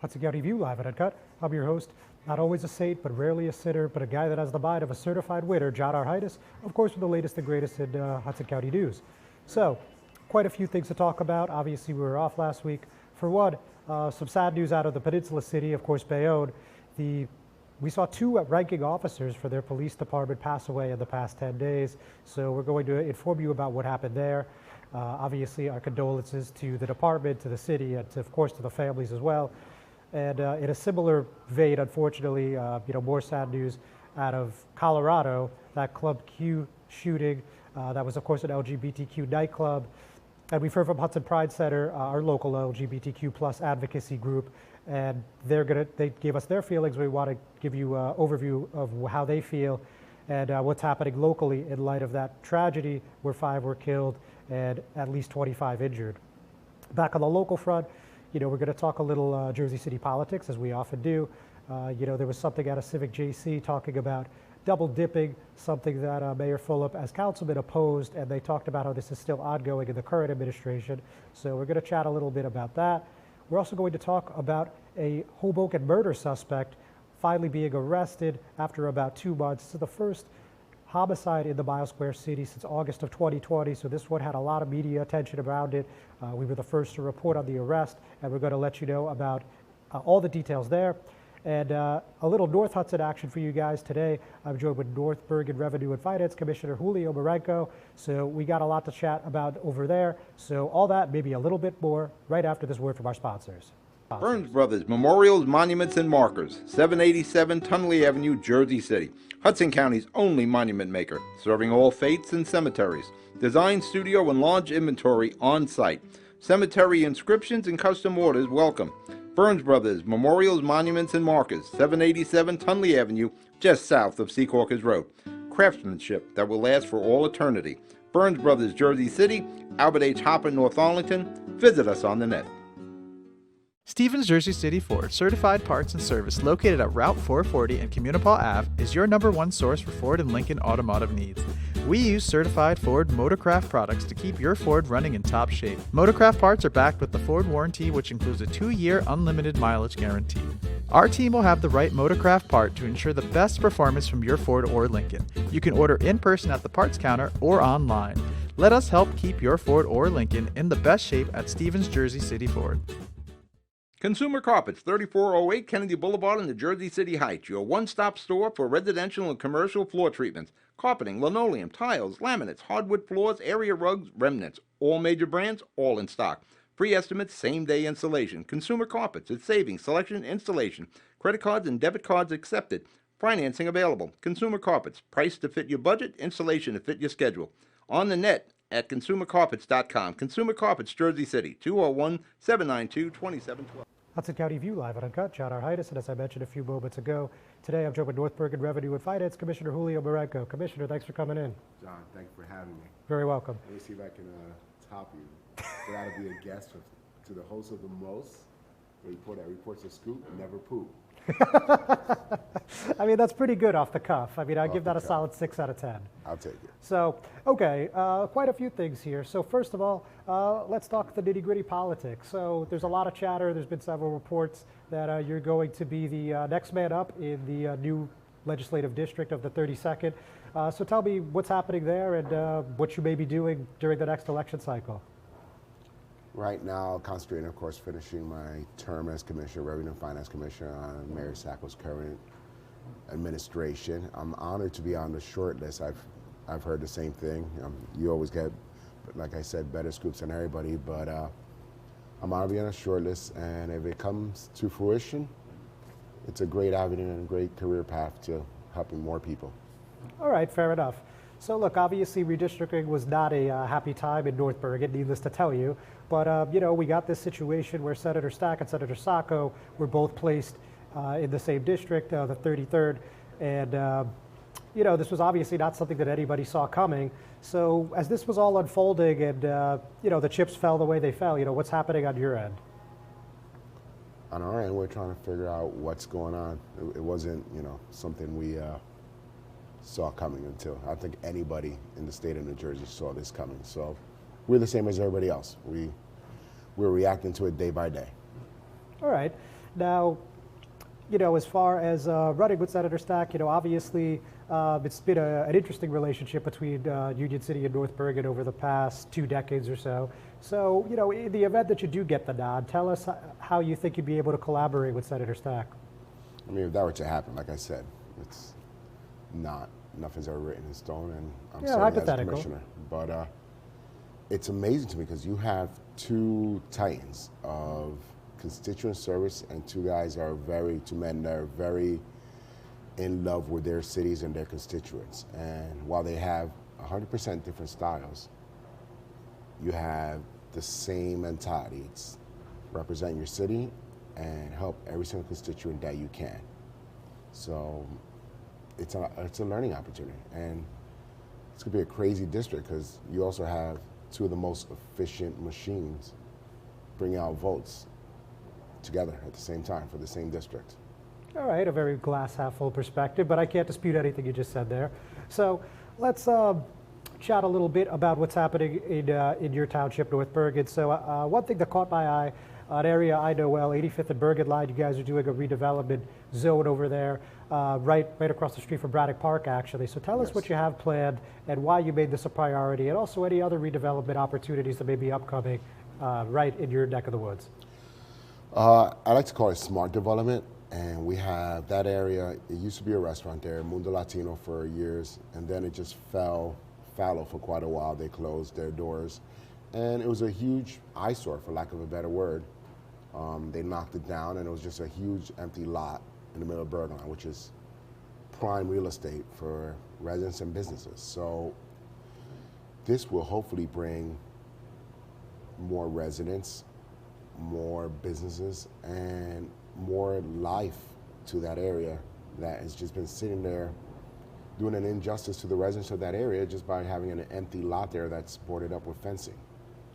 Hudson County View live at Uncut. I'm your host, not always a saint, but rarely a sitter, but a guy that has the mind of a certified winner, John R. Heinis, of course, with the latest and greatest in Hudson County news. So, quite a few things to talk about. Obviously, we were off last week. For one, some sad news out of the Peninsula City, of course, Bayonne. We saw two ranking officers for their police department pass away in the past 10 days. So we're going to inform you about what happened there. Obviously, our condolences to the department, to the city, and of course to the families as well. And in a similar vein, unfortunately, more sad news out of Colorado, that Club Q shooting. That was, of course, an LGBTQ nightclub. And we've heard from Hudson Pride Center, our local LGBTQ plus advocacy group, and they gave us their feelings. We want to give you an overview of how they feel and what's happening locally in light of that tragedy where 5 were killed and at least 25 injured. Back on the local front, we're going to talk a little Jersey City politics, as we often do. There was something out of Civic JC talking about double dipping, something that Mayor Fulop as councilman opposed, and they talked about how this is still ongoing in the current administration. So we're going to chat a little bit about that. We're also going to talk about a Hoboken murder suspect finally being arrested after about 2 months. This is the first homicide in the Mile Square City since August of 2020, so this one had a lot of media attention around it. We were the first to report on the arrest, and we're going to let you know about all the details there. And a little North Hudson action for you guys today. I'm joined with North Bergen Revenue and Finance Commissioner Julio Marenco, so we got a lot to chat about over there. So all that, maybe a little bit more, right after this word from our sponsors. Burns Brothers Memorials, Monuments, and Markers, 787 Tunley Avenue, Jersey City. Hudson County's only monument maker, serving all faiths and cemeteries. Design, studio, and large inventory on site. Cemetery inscriptions and custom orders welcome. Burns Brothers Memorials, Monuments, and Markers, 787 Tunley Avenue, just south of Secaucus Road. Craftsmanship that will last for all eternity. Burns Brothers, Jersey City, Albert H. Hopper, North Arlington. Visit us on the net. Stevens Jersey City Ford Certified Parts and Service, located at Route 440 and Communipaw Ave, is your #1 source for Ford and Lincoln automotive needs. We use certified Ford Motorcraft products to keep your Ford running in top shape. Motorcraft parts are backed with the Ford warranty, which includes a 2-year unlimited mileage guarantee. Our team will have the right Motorcraft part to ensure the best performance from your Ford or Lincoln. You can order in person at the parts counter or online. Let us help keep your Ford or Lincoln in the best shape at Stevens Jersey City Ford. Consumer Carpets, 3408 Kennedy Boulevard in the Jersey City Heights, your one-stop store for residential and commercial floor treatments, carpeting, linoleum, tiles, laminates, hardwood floors, area rugs, remnants, all major brands, all in stock. Free estimates, same-day installation. Consumer Carpets, it's savings, selection, installation. Credit cards and debit cards accepted. Financing available. Consumer Carpets, price to fit your budget, installation to fit your schedule. On the net at consumercarpets.com. Consumer Carpets, Jersey City, 201-792-2712. Hudson County View live at Uncut. John R. Heinis, and as I mentioned a few moments ago, today I'm joined with North Bergen Revenue and Finance Commissioner Julio Marenco. Commissioner, thanks for coming in. John, thank you for having me. Very welcome. Let me see if I can top you. But to be a guest to the host of the most, a reporter that reports a scoop, never poop. I mean, that's pretty good off the cuff. I mean, I give that a solid 6 out of 10. I'll take it. So, okay, quite a few things here. So first of all, let's talk the nitty-gritty politics. So there's a lot of chatter. There's been several reports that you're going to be the next man up in the new legislative district of the 32nd. So tell me what's happening there and what you may be doing during the next election cycle. Right now, concentrating, of course, finishing my term as Commissioner, Revenue and Finance Commissioner on Mayor Sacco's current administration. I'm honored to be on the short list. I've heard the same thing. You always get, like I said, better scoops than everybody, but I'm honored to be on a short list, and if it comes to fruition, it's a great avenue and a great career path to helping more people. All right, fair enough. So look, obviously redistricting was not a happy time in North Bergen, needless to tell you. But, we got this situation where Senator Stack and Senator Sacco were both placed in the same district, the 33rd. And this was obviously not something that anybody saw coming. So as this was all unfolding and, the chips fell the way they fell, what's happening on your end? On our end, we're trying to figure out what's going on. It wasn't, something we saw coming until I don't think anybody in the state of New Jersey saw this coming. So we're the same as everybody else. We're reacting to it day by day. All right. Now, as far as running with Senator Stack, obviously it's been an interesting relationship between Union City and North Bergen over the past 2 decades or so. So, in the event that you do get the nod, tell us how you think you'd be able to collaborate with Senator Stack. I mean, if that were to happen, like I said, nothing's ever written in stone, and I'm serving as a commissioner. But it's amazing to me because you have 2 titans of constituent service and 2 guys that are 2 men that are very in love with their cities and their constituents. And while they have 100% different styles, you have the same mentality. It's represent your city and help every single constituent that you can. So it's a learning opportunity, and it's gonna be a crazy district because you also have 2 of the most efficient machines bringing out votes together at the same time for the same district. All right, a very glass half full perspective, but I can't dispute anything you just said there. So let's chat a little bit about what's happening in your township, North Bergen. So one thing that caught my eye, an area I know well, 85th and Bergen line, you guys are doing a redevelopment zone over there, right across the street from Braddock Park, actually. So tell us what you have planned and why you made this a priority, and also any other redevelopment opportunities that may be upcoming right in your neck of the woods. I like to call it smart development, and we have that area. It used to be a restaurant there, Mundo Latino, for years, and then it just fell fallow for quite a while. They closed their doors, and it was a huge eyesore, for lack of a better word. They knocked it down, and it was just a huge empty lot in the middle of Bergen, which is prime real estate for residents and businesses. So this will hopefully bring more residents, more businesses, and more life to that area that has just been sitting there doing an injustice to the residents of that area just by having an empty lot there that's boarded up with fencing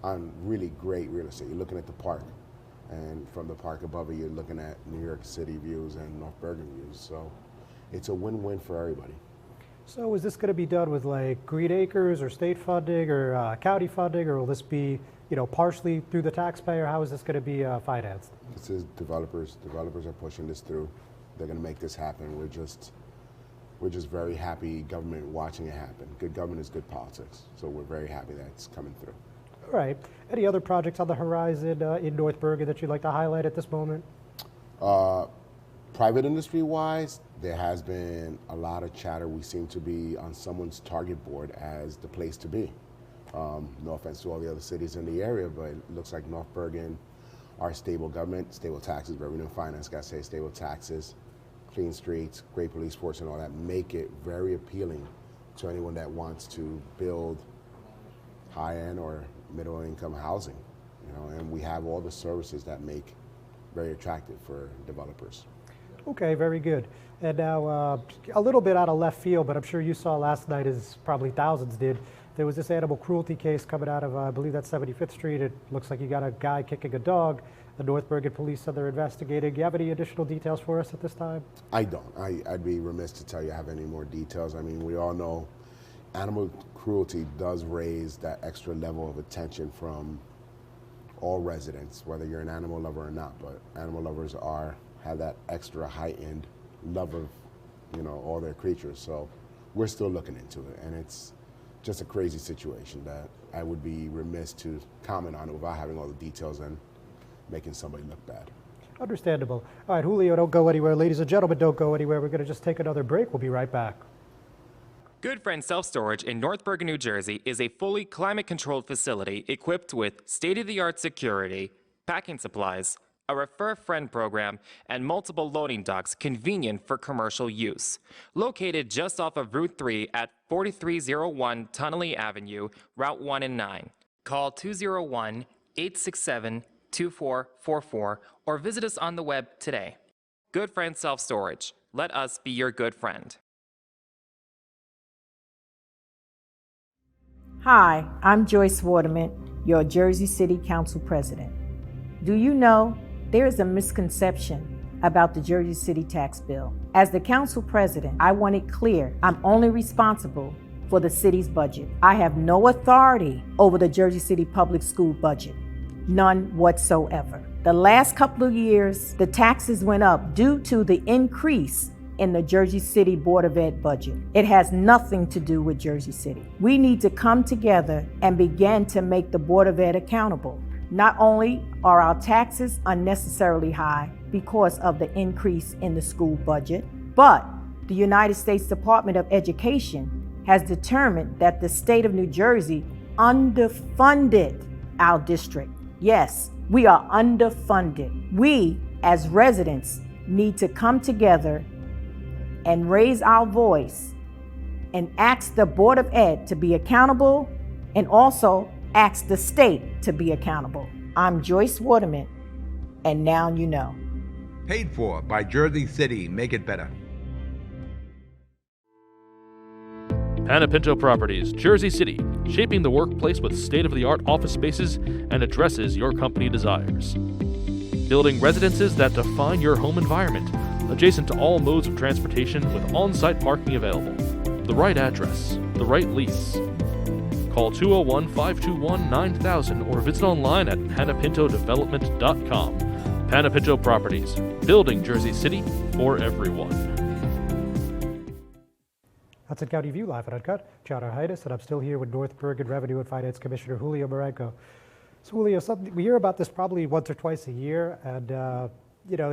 on really great real estate. You're looking at the park, and from the park above it, you're looking at New York City views and North Bergen views. So it's a win-win for everybody. So is this going to be done with like Green Acres or state funding or county funding, or will this be partially through the taxpayer? How is this going to be financed? This is developers. Developers are pushing this through. They're going to make this happen. We're just very happy government watching it happen. Good government is good politics. So we're very happy that it's coming through. All right. Any other projects on the horizon in North Bergen that you'd like to highlight at this moment? Private industry-wise, there has been a lot of chatter. We seem to be on someone's target board as the place to be. No offense to all the other cities in the area, but it looks like North Bergen, our stable government, stable taxes, revenue and finance, gotta say stable taxes, clean streets, great police force and all that, make it very appealing to anyone that wants to build high-end or middle-income housing. And we have all the services that make very attractive for developers. Okay, very good. And now a little bit out of left field, but I'm sure you saw last night, as probably thousands did, there was this animal cruelty case coming out of, I believe that's 75th Street. It looks like you got a guy kicking a dog. The North Bergen police said they're investigating. Do you have any additional details for us at this time? I don't. I'd be remiss to tell you I have any more details. I mean, we all know animal cruelty does raise that extra level of attention from all residents, whether you're an animal lover or not. But animal lovers have that extra heightened love of, all their creatures. So we're still looking into it, and it's just a crazy situation that I would be remiss to comment on it without having all the details and making somebody look bad. Understandable. All right, Julio, don't go anywhere. Ladies and gentlemen, don't go anywhere. We're going to just take another break. We'll be right back. Good Friend Self-Storage in North Bergen, New Jersey is a fully climate-controlled facility equipped with state-of-the-art security, packing supplies, a Refer a Friend program, and multiple loading docks convenient for commercial use. Located just off of Route 3 at 4301 Tunnelly Avenue, Route 1 and 9. Call 201-867-2444 or visit us on the web today. Good Friend Self-Storage. Let us be your good friend. Hi, I'm Joyce Waterman, your Jersey City Council President. Do you know there is a misconception about the Jersey City tax bill? As the Council President, I want it clear I'm only responsible for the city's budget. I have no authority over the Jersey City public school budget, none whatsoever. The last couple of years, the taxes went up due to the increase in the Jersey City Board of Ed budget. It has nothing to do with Jersey City. We need to come together and begin to make the Board of Ed accountable. Not only are our taxes unnecessarily high because of the increase in the school budget, but the United States Department of Education has determined that the state of New Jersey underfunded our district. Yes, we are underfunded. We, as residents, need to come together and raise our voice and ask the Board of Ed to be accountable and also ask the state to be accountable. I'm Joyce Waterman, and now you know. Paid for by Jersey City. Make it better. Panapinto Properties, Jersey City, shaping the workplace with state-of-the-art office spaces and addresses your company desires. Building residences that define your home environment, adjacent to all modes of transportation with on-site parking available. The right address, the right lease. Call 201-521-9000 or visit online at panapintodevelopment.com. Panapinto Properties, building Jersey City for everyone. Hudson County View live at Uncut. John Heinis, and I'm still here with North Bergen Revenue and Finance Commissioner Julio Marenco. So Julio, we hear about this probably once or twice a year, and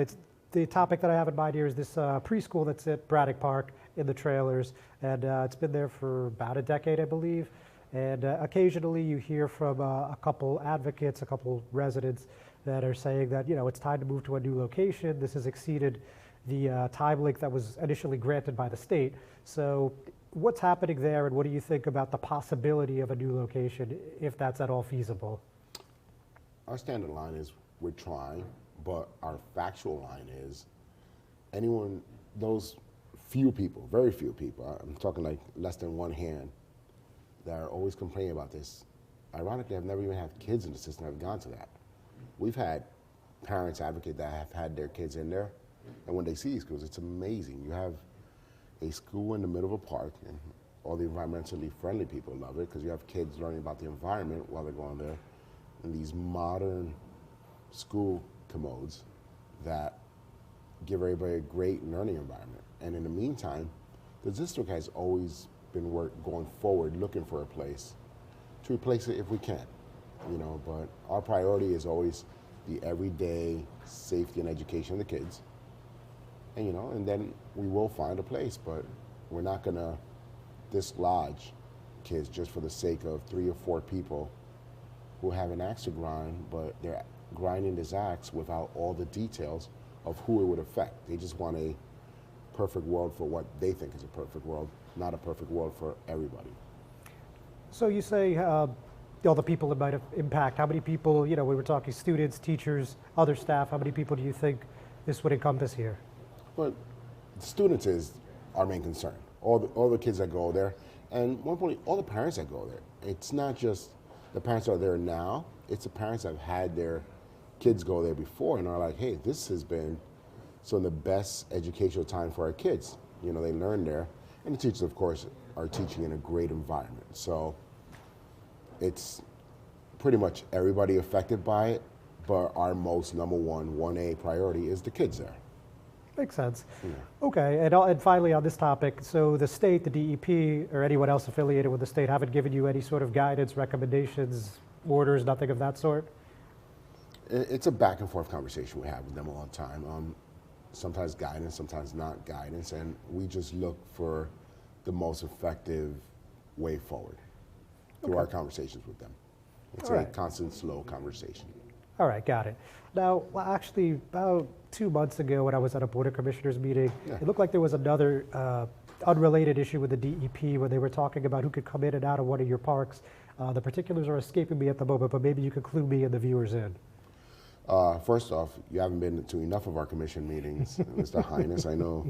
it's the topic that I have in mind here is this preschool that's at Braddock Park in the trailers, and it's been there for about a decade, I believe. And occasionally you hear from a couple advocates, a couple residents that are saying that, it's time to move to a new location. This has exceeded the time length that was initially granted by the state. So what's happening there, and what do you think about the possibility of a new location, if that's at all feasible? Our standard line is we're trying, but our factual line is those few people, very few people, I'm talking like less than one hand, that are always complaining about this, ironically, I've never even had kids in the system that have gone to that. We've had parents advocate that have had their kids in there, and when they see these schools, it's amazing. You have a school in the middle of a park, and all the environmentally friendly people love it because you have kids learning about the environment while they're going there, and these modern school commodes that give everybody a great learning environment. And in the meantime, the district has always been going forward looking for a place to replace it if we can, but our priority is always the everyday safety and education of the kids. And then we will find a place, but we're not gonna dislodge kids just for the sake of 3 or 4 people who have an axe to grind, but they're grinding this axe without all the details of who it would affect. They just want a perfect world for what they think is a perfect world, not a perfect world for everybody. So you say all the people it might impact. How many people, we were talking students, teachers, other staff, how many people do you think this would encompass here? But students is our main concern. All the kids that go there, and more importantly, all the parents that go there. It's not just the parents that are there now, it's the parents that have had their kids go there before and are like, hey, this has been some of the best educational time for our kids. They learn there. And the teachers, of course, are teaching in a great environment. So it's pretty much everybody affected by it, but our most number one, 1A priority is the kids there. Makes sense. Yeah. Okay, and finally on this topic, so the state, the DEP, or anyone else affiliated with the state haven't given you any sort of guidance, recommendations, orders, nothing of that sort? It's a back and forth conversation we have with them all the time. Sometimes guidance, sometimes not guidance, and we just look for the most effective way forward through our conversations with them. It's a constant, slow conversation. All right, got it. Now, actually, about 2 months ago when I was at a Board of Commissioners meeting, it looked like there was another unrelated issue with the DEP where they were talking about who could come in and out of one of your parks. The particulars are escaping me at the moment, but maybe you could clue me and the viewers in. First off, you haven't been to enough of our commission meetings, Mr. Heinis. I know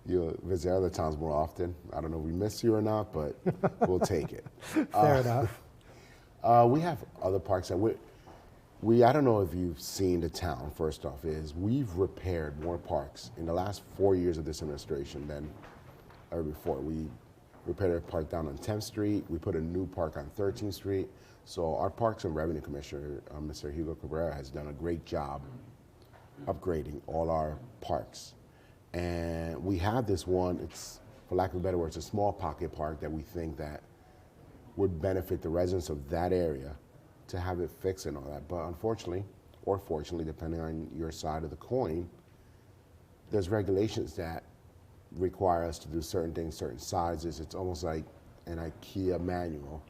you'll visit other towns more often. I don't know if we miss you or not, but we'll take it. Fair enough. We have other parks that I don't know if you've seen the town, first off, is we've repaired more parks in the last 4 years of this administration than ever before. We repaired a park down on 10th Street. We put a new park on 13th Street. So our Parks and Revenue Commissioner, Mr. Julio Cabrera, has done a great job upgrading all our parks. And we have this one, it's, for lack of a better word, it's a small pocket park that we think that would benefit the residents of that area to have it fixed and all that. But unfortunately, or fortunately, depending on your side of the coin, there's regulations that require us to do certain things, certain sizes. It's almost like an IKEA manual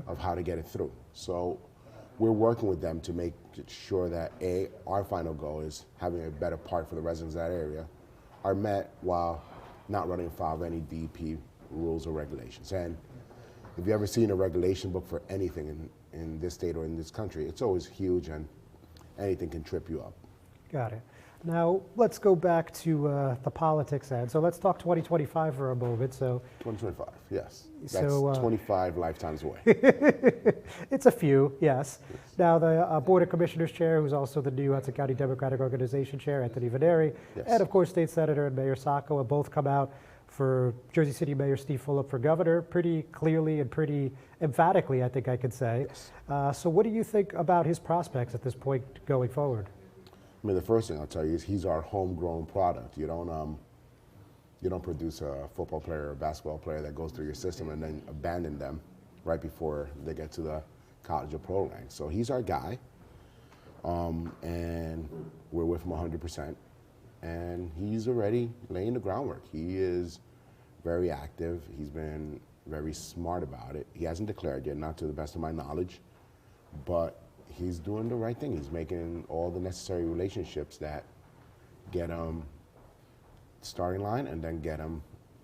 of how to get it through. So we're working with them to make sure that our final goal is having a better park for the residents of that area are met while not running afoul of any DEP rules or regulations. And if you've ever seen a regulation book for anything in this state or in this country, it's always huge and anything can trip you up. Got it. Now, let's go back to the politics end. So let's talk 2025 for a moment. So 2025, yes. That's So, 25 lifetimes away. it's a few, yes. Now, the Board of Commissioners Chair, who's also the new Hudson County Democratic Organization Chair, Anthony Veneri, and of course, State Senator and Mayor Sacco have both come out for Jersey City Mayor Steve Fulop for governor pretty clearly and pretty emphatically, I think I could say. Yes. So what do you think about his prospects at this point going forward? I mean, the first thing I'll tell you is he's our homegrown product. You don't produce a football player or a basketball player that goes through your system and then abandon them right before they get to the college or pro ranks. So he's our guy, and we're with him 100%. And he's already laying the groundwork. He is very active. He's been very smart about it. He hasn't declared yet, not to the best of my knowledge, but he's doing the right thing. He's making all the necessary relationships that get him starting line and then get him,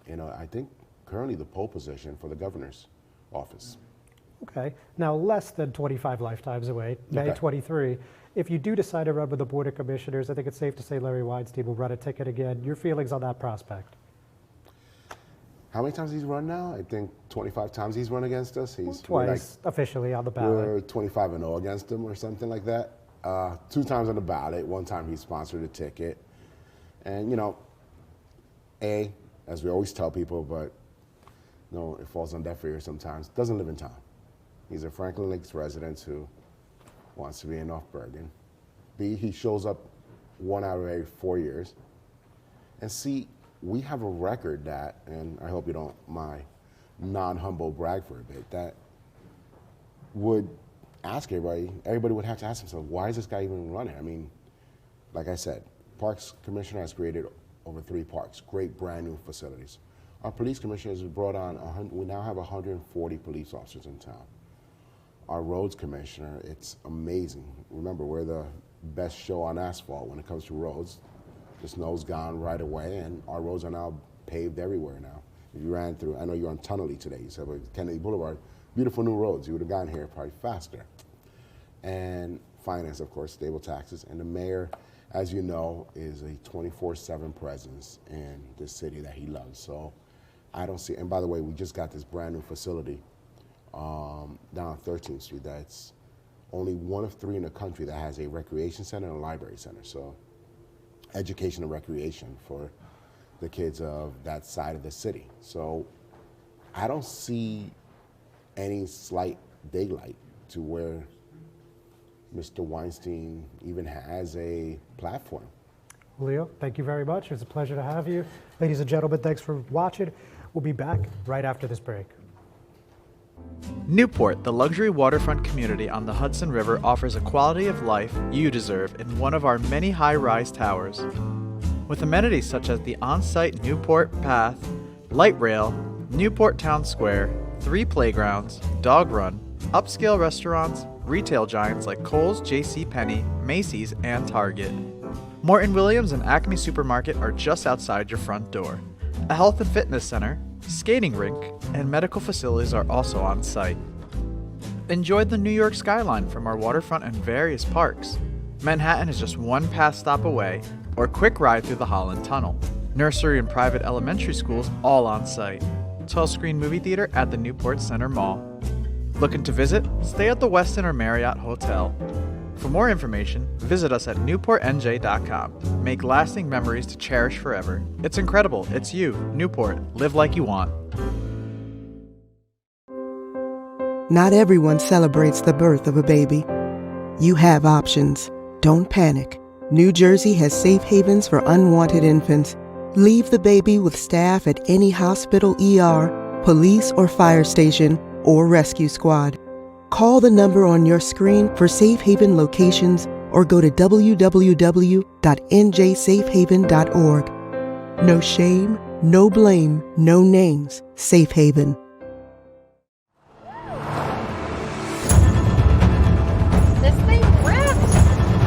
I think currently the pole position for the governor's office. Okay. Now, less than 25 lifetimes away, May 23. If you do decide to run with the Board of Commissioners, I think it's safe to say Larry Weinstein will run a ticket again. Your feelings on that prospect? How many times he's run now? I think 25 times he's run against us. He's twice officially on the ballot. We're 25-0 against him or something like that. 2 times on the ballot. 1 time he sponsored a ticket. And, as we always tell people, but it falls on deaf ears sometimes, doesn't live in town. He's a Franklin Lakes resident who wants to be in North Bergen. B, he shows up 1 out of every 4 years. And C, we have a record that, and I hope you don't mind non-humble brag for a bit, that would ask everybody would have to ask themselves, why is this guy even running? I mean, like I said, Parks Commissioner has created over 3 parks, great brand new facilities. Our police commissioner has brought on, we now have 140 police officers in town. Our roads commissioner, it's amazing. Remember, we're the best show on asphalt when it comes to roads. The snow's gone right away, and our roads are now paved everywhere now. If you ran through, I know you're on Tunnelly today, you said, Kennedy Boulevard, beautiful new roads. You would have gotten here probably faster. And finance, of course, stable taxes. And the mayor, as you know, is a 24/7 presence in this city that he loves. So I don't see, and by the way, we just got this brand new facility down on 13th Street that's only 1 of 3 in the country that has a recreation center and a library center. So education and recreation for the kids of that side of the city. So I don't see any slight daylight to where Mr. Weinstein even has a platform. Julio, thank you very much. It was a pleasure to have you. Ladies and gentlemen, thanks for watching. We'll be back right after this break. Newport, the luxury waterfront community on the Hudson River, offers a quality of life you deserve in one of our many high-rise towers. With amenities such as the on-site Newport Path, light rail, Newport Town Square, 3 playgrounds, dog run, upscale restaurants, retail giants like Kohl's, JCPenney, Macy's, and Target. Morton Williams and Acme Supermarket are just outside your front door. A health and fitness center, skating rink, and medical facilities are also on site. Enjoy the New York skyline from our waterfront and various parks. Manhattan is just 1 pass stop away, or quick ride through the Holland Tunnel. nursery and private elementary schools all on site. 12-screen movie theater at the Newport Center Mall. Looking to visit? Stay at the Westin or Marriott Hotel. For more information, visit us at newportnj.com. Make lasting memories to cherish forever. It's incredible. It's you, Newport. Live like you want. Not everyone celebrates the birth of a baby. You have options. Don't panic. New Jersey has safe havens for unwanted infants. Leave the baby with staff at any hospital, ER, police or fire station, or rescue squad. Call the number on your screen for safe haven locations or go to www.njsafehaven.org. No shame, no blame, no names. Safe Haven. This thing rips!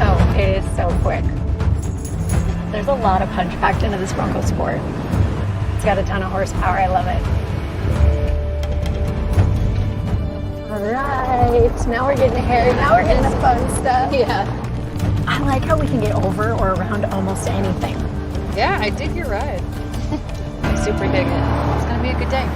Oh, it is so quick. There's a lot of punch packed into this Bronco Sport. It's got a ton of horsepower. I love it. All right, now we're getting hairy. Now we're getting the fun stuff. Yeah. I like how we can get over or around almost anything. Yeah, I dig your ride. I super dig it. It's gonna be a good day.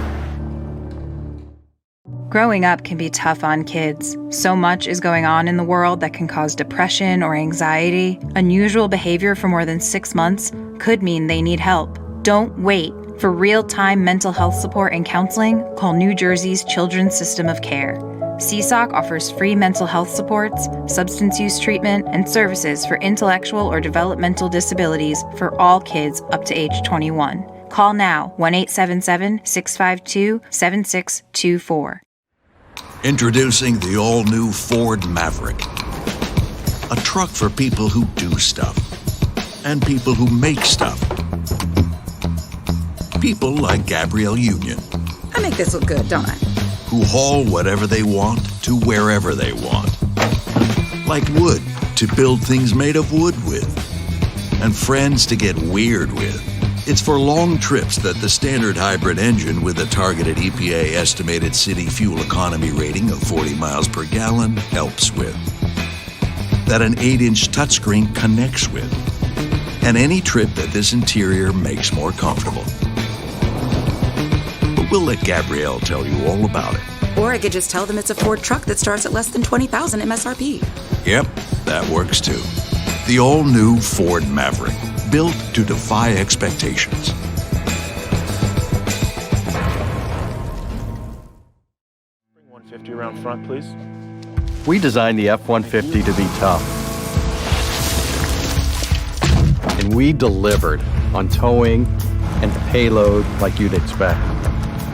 Growing up can be tough on kids. So much is going on in the world that can cause depression or anxiety. Unusual behavior for more than 6 months could mean they need help. Don't wait. For real-time mental health support and counseling, call New Jersey's Children's System of Care. CSOC offers free mental health supports, substance use treatment, and services for intellectual or developmental disabilities for all kids up to age 21. Call now, 1-877-652-7624. Introducing the all-new Ford Maverick. A truck for people who do stuff. And people who make stuff. People like Gabrielle Union. I make this look good, don't I? Who haul whatever they want to wherever they want. Like wood to build things made of wood with. And friends to get weird with. It's for long trips that the standard hybrid engine with a targeted EPA estimated city fuel economy rating of 40 miles per gallon helps with. That an 8-inch touchscreen connects with. And any trip that this interior makes more comfortable. But we'll let Gabrielle tell you all about it. Or I could just tell them it's a Ford truck that starts at less than $20,000 MSRP. Yep, that works too. The all-new Ford Maverick, built to defy expectations. Bring 150 around front, please. We designed the F-150 to be tough. And we delivered on towing and payload like you'd expect.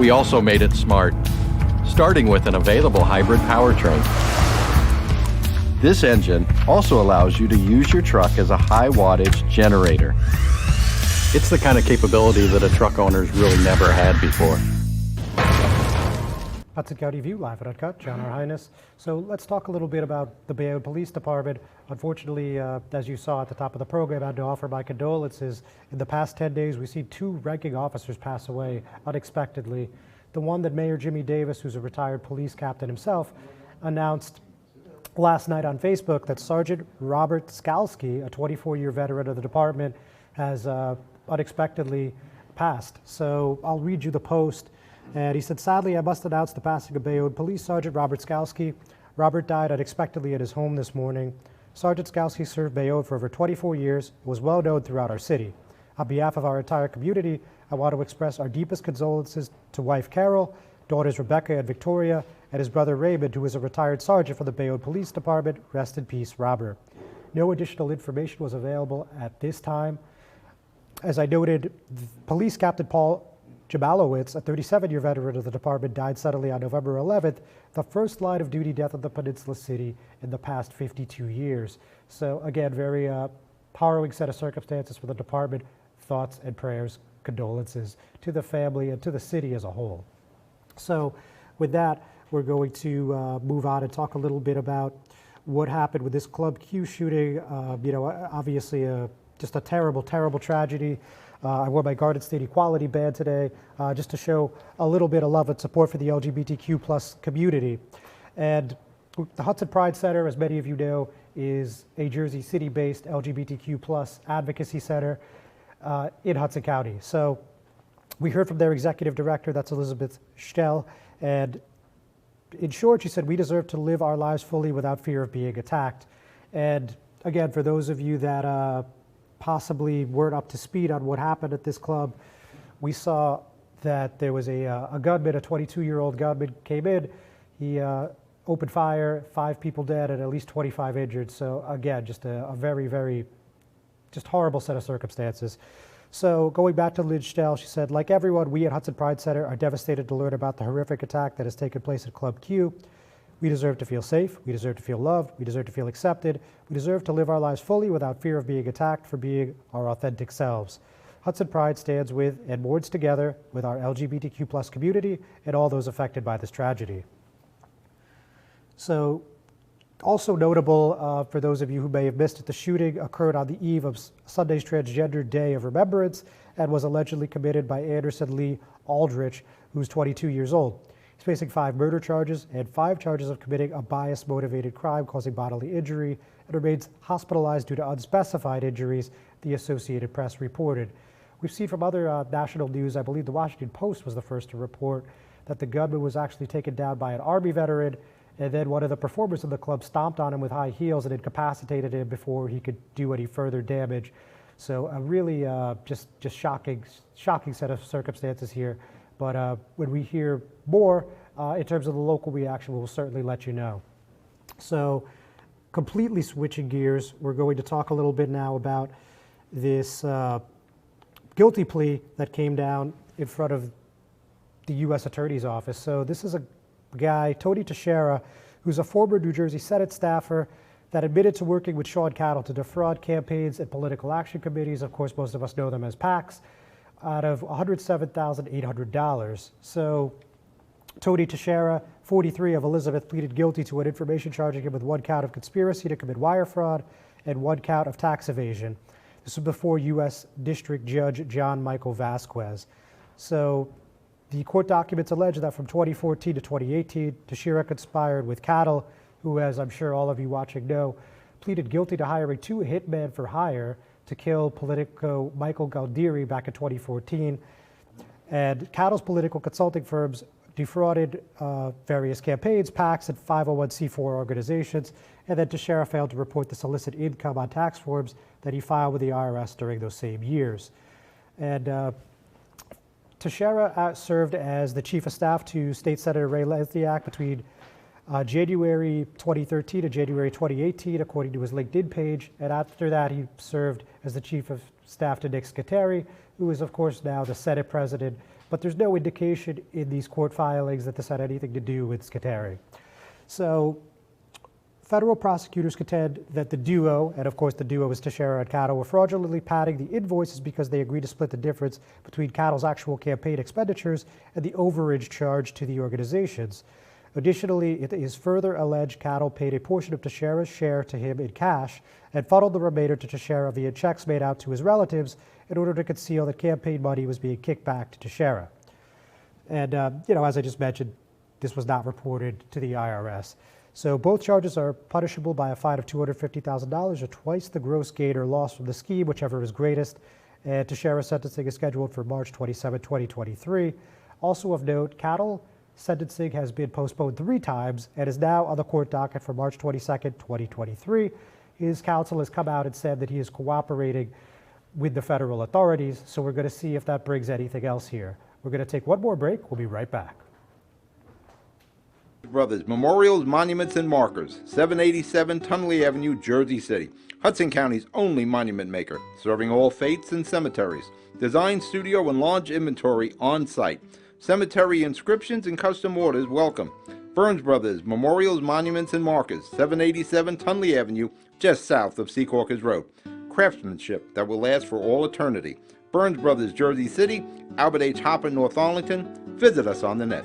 We also made it smart, starting with an available hybrid powertrain. This engine also allows you to use your truck as a high-wattage generator. It's the kind of capability that a truck owner's really never had before. Hudson County View, live at Uncut, John R. Heinis. So let's talk a little bit about the Bayonne Police Department. Unfortunately, as you saw at the top of the program, I had to offer my condolences. In the past 10 days, we've seen 2 ranking officers pass away unexpectedly. The one that Mayor Jimmy Davis, who's a retired police captain himself, announced last night on Facebook that Sergeant Robert Skalski, a 24-year veteran of the department, has unexpectedly passed. So I'll read you the post. And he said, "Sadly, I must announce the passing of Bayonne Police Sergeant Robert Skalski. Robert died unexpectedly at his home this morning. Sergeant Skalski served Bayonne for over 24 years and was well known throughout our city. On behalf of our entire community, I want to express our deepest condolences to wife Carol, daughters Rebecca and Victoria, and his brother Raymond, who is a retired sergeant for the Bayonne Police Department. Rest in peace, Robert." No additional information was available at this time. As I noted, Police Captain Paul Jabalowitz, a 37-year veteran of the department, died suddenly on November 11th, the first line of duty death of the Peninsula City in the past 52 years. So again, very harrowing set of circumstances for the department. Thoughts and prayers, condolences to the family and to the city as a whole. So with that, we're going to move on and talk a little bit about what happened with this Club Q shooting. Obviously just a terrible, terrible tragedy. I wore my Garden State Equality band today just to show a little bit of love and support for the LGBTQ plus community. And the Hudson Pride Center, as many of you know, is a Jersey City-based LGBTQ plus advocacy center. in Hudson County. So we heard from their executive director, that's Elizabeth Stell, and in short, she said, we deserve to live our lives fully without fear of being attacked. And again, for those of you that possibly weren't up to speed on what happened at this club, we saw that there was a gunman, a 22-year-old gunman came in. He opened fire, 5 people dead and at least 25 injured. So again, just a very, very just horrible set of circumstances. So going back to Liz Stell, she said, like everyone, we at Hudson Pride Center are devastated to learn about the horrific attack that has taken place at Club Q. We deserve to feel safe. We deserve to feel loved. We deserve to feel accepted. We deserve to live our lives fully without fear of being attacked for being our authentic selves. Hudson Pride stands with and mourns together with our LGBTQ+ community and all those affected by this tragedy. So, also notable for those of you who may have missed it, the shooting occurred on the eve of Sunday's Transgender Day of Remembrance and was allegedly committed by Anderson Lee Aldrich, who's 22 years old. He's facing 5 murder charges and 5 charges of committing a bias-motivated crime causing bodily injury and remains hospitalized due to unspecified injuries, the Associated Press reported. We've seen from other national news, I believe the Washington Post was the first to report, that the gunman was actually taken down by an Army veteran, and then one of the performers in the club stomped on him with high heels and incapacitated him before he could do any further damage. So a really just shocking set of circumstances here. But when we hear more in terms of the local reaction, we'll certainly let you know. So completely switching gears, we're going to talk a little bit now about this guilty plea that came down in front of the U.S. Attorney's Office. So this is a guy, Tony Teixeira, who's a former New Jersey Senate staffer that admitted to working with Sean Cattle to defraud campaigns and political action committees. Of course, most of us know them as PACs, out of $107,800. So Tony Teixeira, 43, of Elizabeth, pleaded guilty to an information charging him with 1 count of conspiracy to commit wire fraud and 1 count of tax evasion. This was before U.S. District Judge John Michael Vasquez. So the court documents allege that from 2014 to 2018, Teixeira conspired with Cattle, who, as I'm sure all of you watching know, pleaded guilty to hiring 2 hitmen for hire to kill Politico Michael Galdieri back in 2014. And Cattle's political consulting firms defrauded various campaigns, PACs, and 501c4 organizations, and then Teixeira failed to report the solicit income on tax forms that he filed with the IRS during those same years. And Teixeira served as the chief of staff to State Senator Ray Lesniak between January 2013 and January 2018, according to his LinkedIn page. And after that, he served as the chief of staff to Nick Scuteri, who is, of course, now the Senate president. But there's no indication in these court filings that this had anything to do with Scuteri. So federal prosecutors contend that the duo, and of course the duo is Teixeira and Cattle, were fraudulently padding the invoices because they agreed to split the difference between Cattle's actual campaign expenditures and the overage charged to the organizations. Additionally, it is further alleged Cattle paid a portion of Teixeira's share to him in cash and funneled the remainder to Teixeira via checks made out to his relatives in order to conceal that campaign money was being kicked back to Teixeira. And, as I just mentioned, this was not reported to the IRS. So both charges are punishable by a fine of $250,000 or twice the gross gain or loss from the scheme, whichever is greatest. And Teixeira's sentencing is scheduled for March 27, 2023. Also of note, Cattle sentencing has been postponed 3 times and is now on the court docket for March 22, 2023. His counsel has come out and said that he is cooperating with the federal authorities, so we're going to see if that brings anything else here. We're going to take one more break. We'll be right back. Brothers Memorials, Monuments, and Markers, 787 Tunley Avenue, Jersey City. Hudson County's only monument maker, serving all faiths and cemeteries. Design, studio, and large inventory on site. Cemetery inscriptions and custom orders welcome. Burns Brothers Memorials, Monuments, and Markers, 787 Tunley Avenue, just south of Secaucus Road. Craftsmanship that will last for all eternity. Burns Brothers, Jersey City, Albert H. Hopper, North Arlington. Visit us on the net.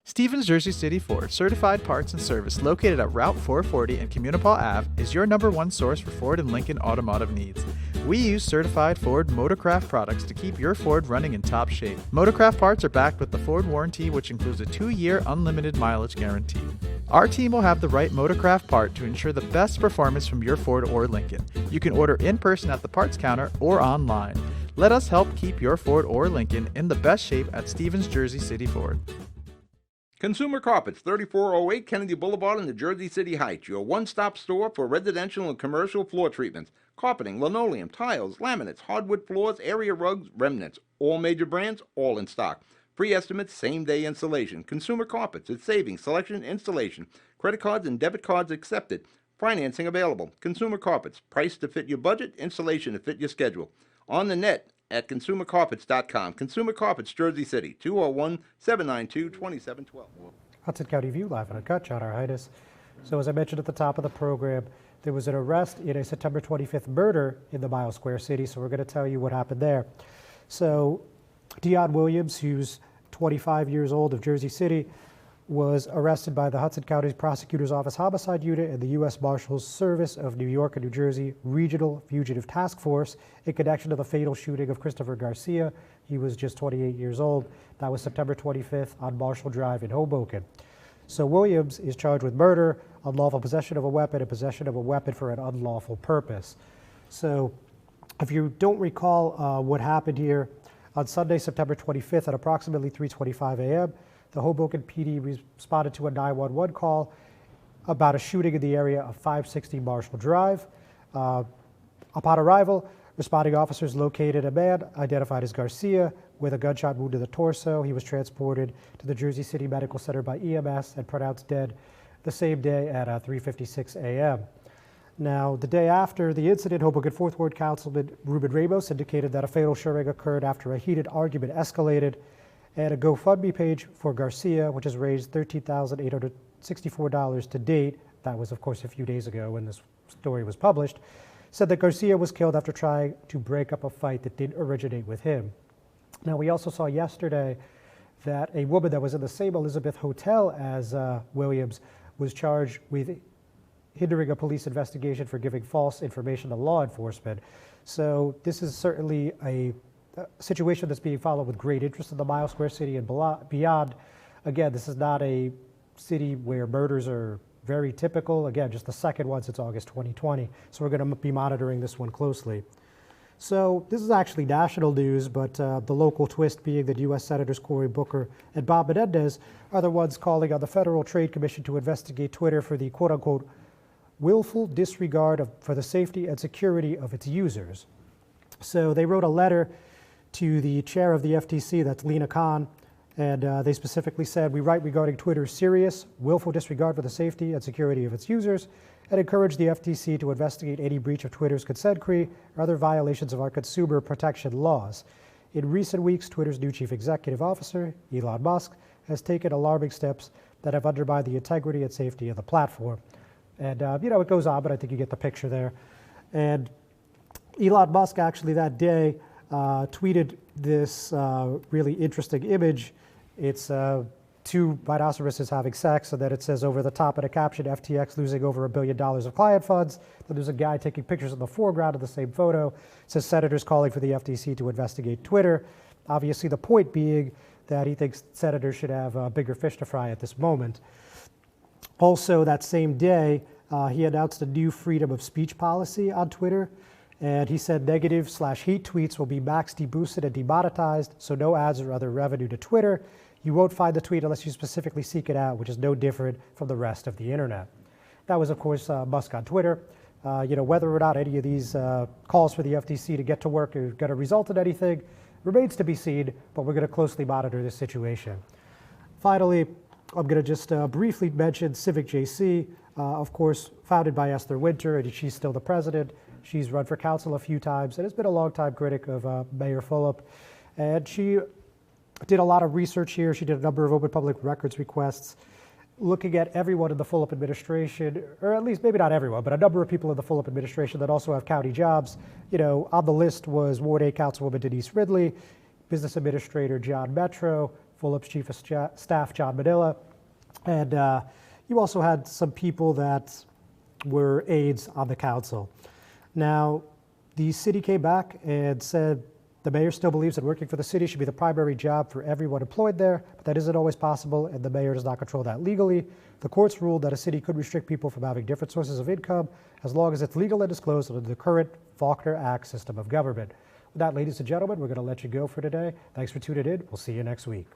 Stevens Jersey City Ford, certified parts and service located at Route 440 and Communipaw Ave, is your #1 source for Ford and Lincoln automotive needs. We use certified Ford Motorcraft products to keep your Ford running in top shape. Motorcraft parts are backed with the Ford warranty, which includes a 2-year unlimited mileage guarantee. Our team will have the right Motorcraft part to ensure the best performance from your Ford or Lincoln. You can order in person at the parts counter or online. Let us help keep your Ford or Lincoln in the best shape at Stevens Jersey City Ford. Consumer Carpets, 3408 Kennedy Boulevard in the Jersey City Heights, your one-stop store for residential and commercial floor treatments, carpeting, linoleum, tiles, laminates, hardwood floors, area rugs, remnants, all major brands, all in stock. Free estimates, same-day installation. Consumer Carpets, it's savings, selection, installation. Credit cards and debit cards accepted. Financing available. Consumer Carpets, price to fit your budget, installation to fit your schedule. On the net at consumercarpets.com. Consumer Carpets, Jersey City, 201-792-2712. Hudson County View, live and uncut, John R. Heinis. So as I mentioned at the top of the program, there was an arrest in a September 25th murder in the Mile Square City, so we're going to tell you what happened there. So Dion Williams, who's 25 years old, of Jersey City, was arrested by the Hudson County Prosecutor's Office Homicide Unit and the U.S. Marshals Service of New York and New Jersey Regional Fugitive Task Force in connection to the fatal shooting of Christopher Garcia. He was just 28 years old. That was September 25th on Marshall Drive in Hoboken. So Williams is charged with murder, unlawful possession of a weapon, and possession of a weapon for an unlawful purpose. So if you don't recall what happened here, on Sunday, September 25th at approximately 3:25 a.m., the Hoboken PD responded to a 911 call about a shooting in the area of 560 Marshall Drive. Upon arrival, responding officers located a man identified as Garcia with a gunshot wound to the torso. He was transported to the Jersey City Medical Center by EMS and pronounced dead the same day at 3:56 a.m. Now, the day after the incident, Hoboken 4th Ward Councilman Ruben Ramos indicated that a fatal shooting occurred after a heated argument escalated, and a GoFundMe page for Garcia, which has raised $13,864 to date, that was of course a few days ago when this story was published, said that Garcia was killed after trying to break up a fight that didn't originate with him. Now, we also saw yesterday that a woman that was in the same Elizabeth Hotel as Williams was charged with hindering a police investigation for giving false information to law enforcement. So this is certainly a situation that's being followed with great interest in the Mile Square City and beyond. Again, this is not a city where murders are very typical. Again, just the second one since August 2020. So we're going to be monitoring this one closely. So this is actually national news, but the local twist being that U.S. Senators Cory Booker and Bob Menendez are the ones calling on the Federal Trade Commission to investigate Twitter for the quote-unquote willful disregard for the safety and security of its users. So they wrote a letter to the chair of the FTC, that's Lena Khan, and they specifically said, we write regarding Twitter's serious, willful disregard for the safety and security of its users, and encourage the FTC to investigate any breach of Twitter's consent decree or other violations of our consumer protection laws. In recent weeks, Twitter's new chief executive officer, Elon Musk, has taken alarming steps that have undermined the integrity and safety of the platform. And, it goes on, but I think you get the picture there. And Elon Musk actually that day tweeted this really interesting image. It's two rhinoceroses having sex, and then it says over the top in a caption, FTX losing over $1 billion of client funds. Then there's a guy taking pictures in the foreground of the same photo. It says senators calling for the FTC to investigate Twitter. Obviously, the point being that he thinks senators should have bigger fish to fry at this moment. Also, that same day, he announced a new freedom of speech policy on Twitter, and he said negative/hate tweets will be max deboosted and demonetized, so no ads or other revenue to Twitter. You won't find the tweet unless you specifically seek it out, which is no different from the rest of the internet. That was, of course, Musk on Twitter. Whether or not any of these calls for the FTC to get to work are going to result in anything remains to be seen, but we're going to closely monitor this situation. Finally, I'm going to just briefly mention Civic JC, of course, founded by Esther Winter, and she's still the president. She's run for council a few times and has been a longtime critic of Mayor Fulop. And she did a lot of research here. She did a number of open public records requests, looking at everyone in the Fulop administration, or at least maybe not everyone, but a number of people in the Fulop administration that also have county jobs. On the list was Ward 8 Councilwoman Denise Ridley, Business Administrator John Metro, Fulop's Chief of Staff John Manila, and you also had some people that were aides on the council. Now, the city came back and said The mayor still believes that working for the city should be the primary job for everyone employed there, but that isn't always possible, and the mayor does not control that legally. The courts ruled that a city could restrict people from having different sources of income as long as it's legal and disclosed under the current Faulkner Act system of government. With that, ladies and gentlemen, we're going to let you go for today. Thanks for tuning in. We'll see you next week.